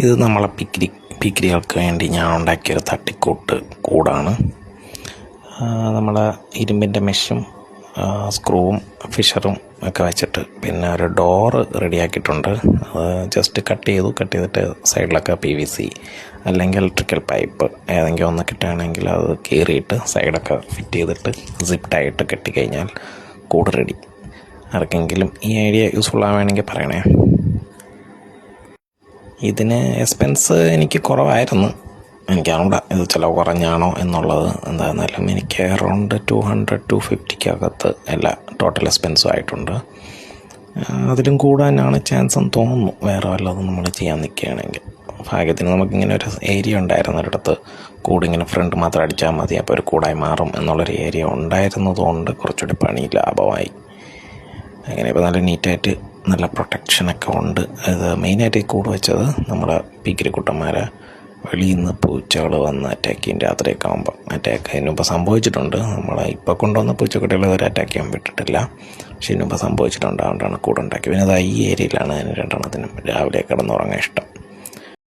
ഇത് നമ്മളെ പിക്കിരികൾക്ക് വേണ്ടി ഞാൻ ഉണ്ടാക്കിയൊരു തട്ടിക്കൂട്ട് കൂടാണ്. നമ്മളെ ഇരുമ്പിൻ്റെ മെഷും സ്ക്രൂവും ഫിഷറും ഒക്കെ വെച്ചിട്ട് പിന്നെ ഒരു ഡോറ് റെഡിയാക്കിയിട്ടുണ്ട്. അത് ജസ്റ്റ് കട്ട് ചെയ്തിട്ട് സൈഡിലൊക്കെ PVC അല്ലെങ്കിൽ ഇലക്ട്രിക്കൽ പൈപ്പ് ഏതെങ്കിലും ഒന്ന് കിട്ടുകയാണെങ്കിൽ അത് കീറിയിട്ട് സൈഡൊക്കെ ഫിറ്റ് ചെയ്തിട്ട് സിപ്റ്റായിട്ട് കെട്ടിക്കഴിഞ്ഞാൽ കൂട് റെഡി. ആർക്കെങ്കിലും ഈ ഐഡിയ യൂസ്ഫുൾ ആവുകയാണെങ്കിൽ പറയണേ. ഇതിന് എക്സ്പെൻസ് എനിക്ക് കുറവായിരുന്നു. എനിക്കറിയില്ല ഇത് ചിലവ് കുറഞ്ഞാണോ എന്നുള്ളത്. എന്തായിരുന്നാലും എനിക്ക് അറൗണ്ട് 200-250 എല്ലാ ടോട്ടൽ എക്സ്പെൻസും ആയിട്ടുണ്ട്. അതിലും കൂടാനാണ് ചാൻസ് എന്ന് തോന്നുന്നു, വേറെ വല്ലതും നമ്മൾ ചെയ്യാൻ നിൽക്കുകയാണെങ്കിൽ. ഭാഗ്യത്തിന് നമുക്കിങ്ങനെ ഒരു ഏരിയ ഉണ്ടായിരുന്നു ഒരിടത്ത്. കൂടിങ്ങനെ ഫ്രണ്ട് മാത്രം അടിച്ചാൽ മതി, അപ്പോൾ ഒരു കൂടായി മാറും എന്നുള്ളൊരു ഏരിയ ഉണ്ടായിരുന്നതുകൊണ്ട് കുറച്ചുകൂടി പണി ലാഭമായി. അങ്ങനെ ഇപ്പോൾ നല്ല നീറ്റായിട്ട് നല്ല പ്രൊട്ടക്ഷനൊക്കെ ഉണ്ട്. ഇത് മെയിനായിട്ട് ഈ കൂട് വെച്ചത് നമ്മുടെ പിക്കിരിക്കുട്ടന്മാരെ വെളിയിൽ നിന്ന് പൂച്ചകൾ വന്ന് അറ്റാക്ക് ചെയ്യും. രാത്രിയൊക്കെ ആകുമ്പോൾ അറ്റാക്ക് അതിന് മുമ്പ് സംഭവിച്ചിട്ടുണ്ട്. നമ്മളെ ഇപ്പോൾ കൊണ്ടുവന്ന പൂച്ചക്കുട്ടികളെ ഒരു അറ്റാക്ക് ചെയ്യാൻ വിട്ടിട്ടില്ല, പക്ഷെ ഇതിന് മുമ്പ് സംഭവിച്ചിട്ടുണ്ട്. അതുകൊണ്ടാണ് കൂടുണ്ടാക്കി. പിന്നെ അത് ഈ ഏരിയയിലാണ് അതിന് രണ്ടെണ്ണത്തിനും രാവിലെ കിടന്നുറങ്ങാൻ ഇഷ്ടം.